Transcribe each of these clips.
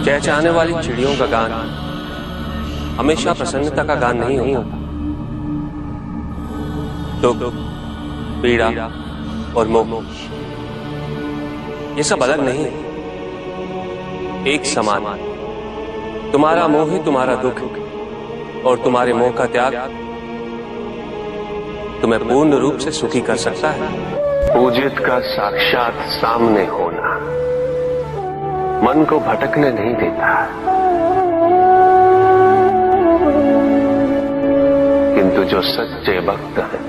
चहचहाने वाली चिड़ियों का गान हमेशा प्रसन्नता का गान नहीं होता। दुख, पीड़ा और मोह ये सब अलग नहीं, एक समान। तुम्हारा मोह ही तुम्हारा दुख और तुम्हारे मोह का त्याग तुम्हें पूर्ण रूप से सुखी कर सकता है। पूजित का साक्षात सामने होना मन को भटकने नहीं देता, किंतु जो सच्चे भक्त हैं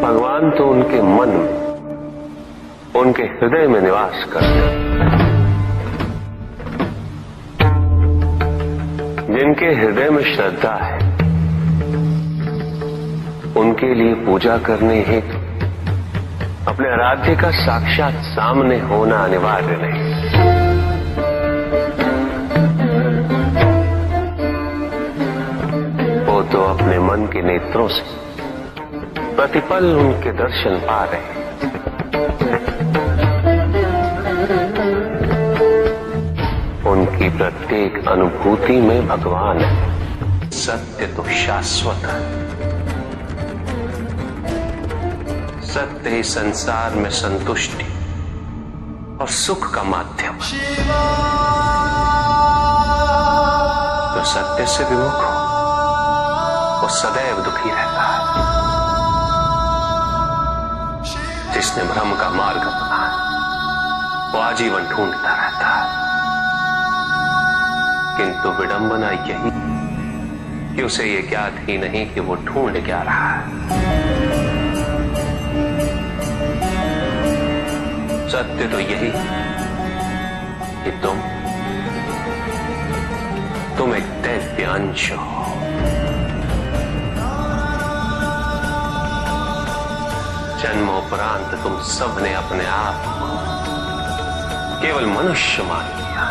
भगवान तो उनके मन में, उनके हृदय में निवास करते हैं। जिनके हृदय में श्रद्धा है उनके लिए पूजा करने हेतु अपने आराध्य का साक्षात सामने होना अनिवार्य नहीं। वो तो अपने मन के नेत्रों से प्रतिपल उनके दर्शन पा रहे हैं। उनकी प्रत्येक अनुभूति में भगवान है। सत्य तो शाश्वत है, सत्य ही संसार में संतुष्टि और सुख का माध्यम। जो सत्य से विमुख हो वो सदैव दुखी रहता है। जिसने भ्रम का मार्ग अपना है वो आजीवन ढूंढता रहता है, किंतु विडंबना यही कि उसे ये ज्ञात ही नहीं कि वो ढूंढ क्या रहा है। सत्य तो यही कि तुम एक दैव्य अंश हो। जन्मोपरांत तुम सबने अपने आप को केवल मनुष्य मान लिया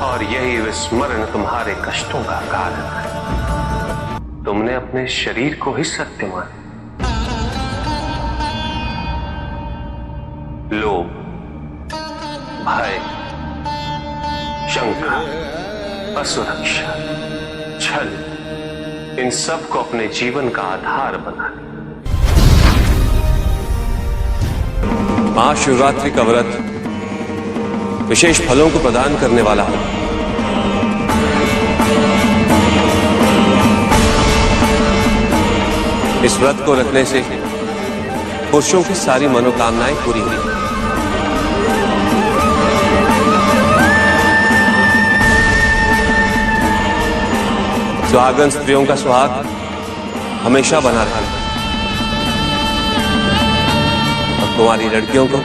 और यही विस्मरण तुम्हारे कष्टों का कारण है। तुमने अपने शरीर को ही सत्य माना। लोभ, भय, शंका, असुरक्षा, छल, इन सब को अपने जीवन का आधार बना लिया। महाशिवरात्रि का व्रत विशेष फलों को प्रदान करने वाला है। इस व्रत को रखने से पुरुषों की सारी मनोकामनाएं पूरी हुई। सुहागन स्त्रियों का सुहाग हमेशा बना रहे और तुम्हारी लड़कियों को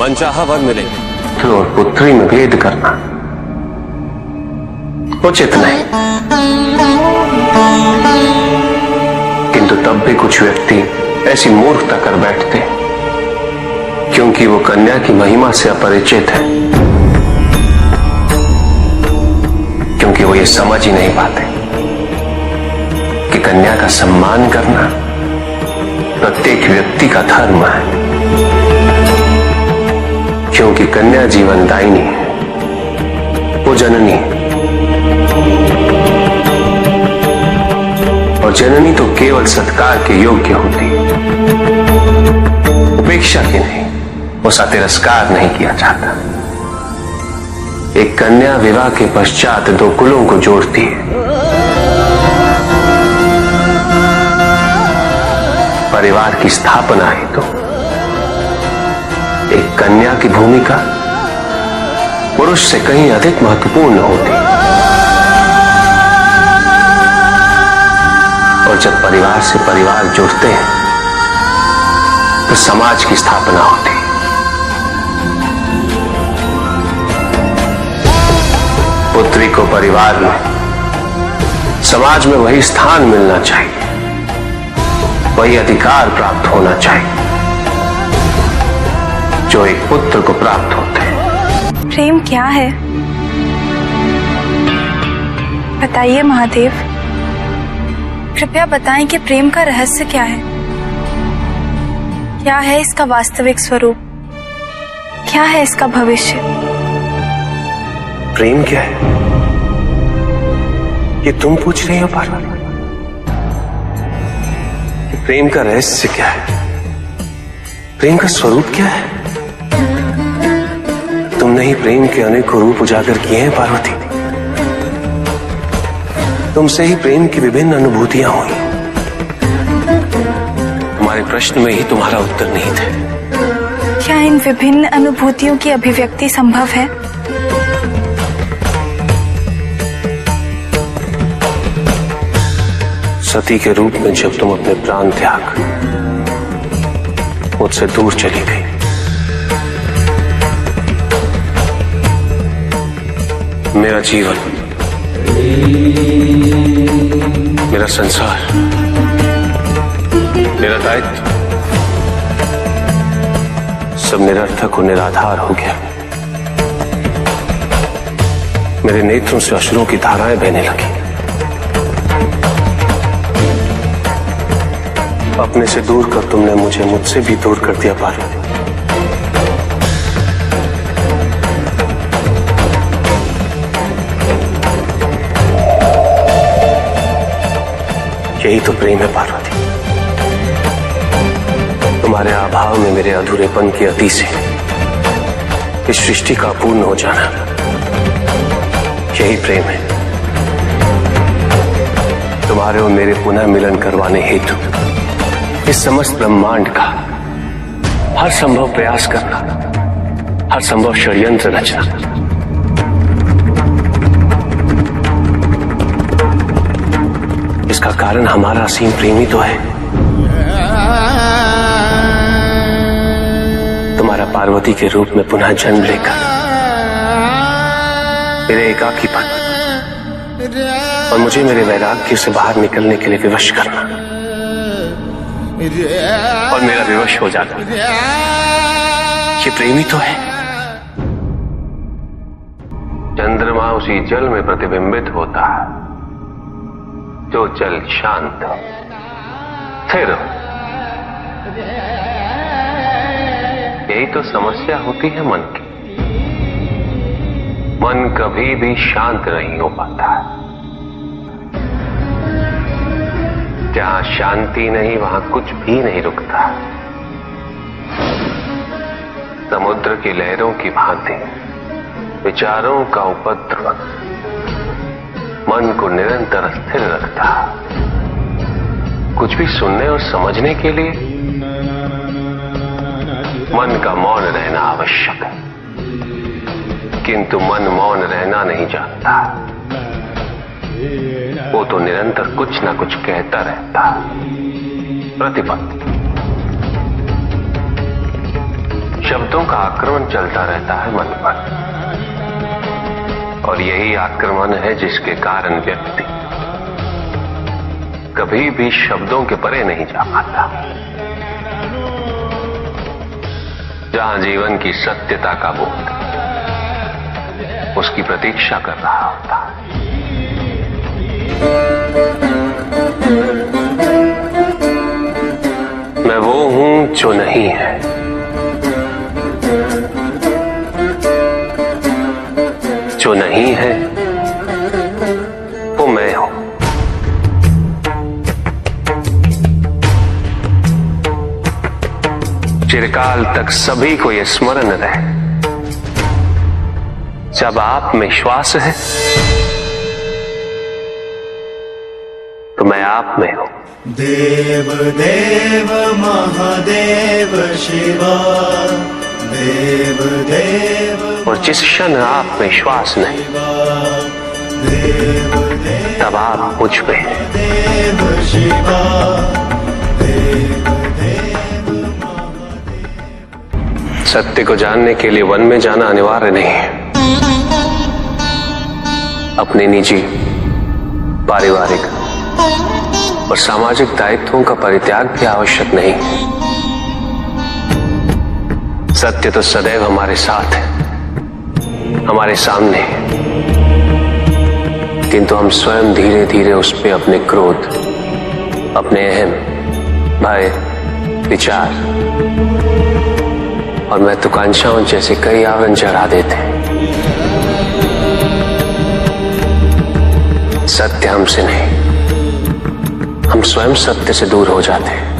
मनचाहा वर मिलेगा। पुत्र और पुत्री में भेद करना उचित नहीं, किंतु तब भी कुछ व्यक्ति ऐसी मूर्खता कर बैठते क्योंकि वो कन्या की महिमा से अपरिचित है, क्योंकि वो ये समझ ही नहीं पाते कि कन्या का सम्मान करना प्रत्येक व्यक्ति का धर्म है, क्योंकि कन्या जीवनदायिनी है, वो जननी है और जननी तो केवल सत्कार के योग्य होती है, उपेक्षा की नहीं, उसका तिरस्कार नहीं किया जाता। एक कन्या विवाह के पश्चात दो कुलों को जोड़ती है। परिवार की स्थापना है तो एक कन्या की भूमिका पुरुष से कहीं अधिक महत्वपूर्ण होती है। और जब परिवार से परिवार जुड़ते हैं तो समाज की स्थापना होती है। पुत्री को परिवार में, समाज में वही स्थान मिलना चाहिए, वही अधिकार प्राप्त होना चाहिए जो एक पुत्र को प्राप्त होते हैं। प्रेम क्या है बताइए महादेव, कृपया बताएं कि प्रेम का रहस्य क्या है इसका वास्तविक स्वरूप। क्या है इसका भविष्य? प्रेम क्या है ये तुम पूछ रही हो पार्वती? प्रेम का रहस्य क्या है? प्रेम का स्वरूप क्या है? तुमने ही प्रेम के अनेकों रूप उजागर किए हैं पार्वती। तुमसे ही प्रेम की विभिन्न अनुभूतियां हुई। हमारे प्रश्न में ही तुम्हारा उत्तर नहीं थे। क्या इन विभिन्न अनुभूतियों की अभिव्यक्ति संभव है? सती के रूप में जब तुम अपने प्राण त्याग मुझसे दूर चली गई, मेरा जीवन, मेरा संसार, मेरा दायित्व सब निरर्थक और निराधार हो गया। मेरे नेत्रों से अश्रुओं की धाराएं बहने लगी। अपने से दूर कर तुमने मुझे मुझसे भी दूर कर दिया पार्वती। यही तो प्रेम है पार्वती। तुम्हारे अभाव में मेरे अधूरेपन की अति से इस सृष्टि का पूर्ण हो जाना, यही प्रेम है। तुम्हारे और मेरे पुनः मिलन करवाने हेतु इस समस्त ब्रह्मांड का हर संभव प्रयास करना, हर संभव षड्यंत्र रचना। इसका कारण हमारा असीम प्रेम ही तो है। तुम्हारा पार्वती के रूप में पुनः जन्म लेकर मेरे एकाकीपन और मुझे मेरे वैराग्य से बाहर निकलने के लिए विवश करना और मेरा विवश हो जाना, ये प्रेम ही तो है। चंद्रमा उसी जल में प्रतिबिंबित होता है जो जल शांत स्थिर। यही तो समस्या होती है मन की। मन कभी भी शांत नहीं हो पाता। जहां शांति नहीं वहां कुछ भी नहीं रुकता। समुद्र की लहरों की भांति विचारों का उपद्रव मन को निरंतर स्थिर रखता। कुछ भी सुनने और समझने के लिए मन का मौन रहना आवश्यक है, किंतु मन मौन रहना नहीं जानता। वो तो निरंतर कुछ ना कुछ कहता रहता। प्रतिपद शब्दों का आक्रमण चलता रहता है मन पर, और यही आक्रमण है जिसके कारण व्यक्ति कभी भी शब्दों के परे नहीं जा पाता। जहां जीवन की सत्यता का बोध उसकी प्रतीक्षा कर रहा होता। मैं वो हूं जो नहीं है, जो नहीं है वो मैं हूं। चिरकाल तक सभी को यह स्मरण रहे, जब आप में श्वास है तो मैं आप में हूं। देव देव महादेव शिवा, देव देव। और जिस क्षण आप में श्वास नहीं देव देव तब आप मुझ पे हैं। देव शिवा, देव देव। सत्य को जानने के लिए वन में जाना अनिवार्य नहीं है। अपने निजी, पारिवारिक और सामाजिक दायित्वों का परित्याग भी आवश्यक नहीं है। सत्य तो सदैव हमारे साथ है, हमारे सामने है, किंतु हम स्वयं धीरे धीरे उस पे अपने क्रोध, अपने अहम, भय, विचार और महत्वाकांक्षाओं जैसे कई आवरण चढ़ा देते। सत्य हमसे नहीं, हम स्वयं सत्य से दूर हो जाते हैं।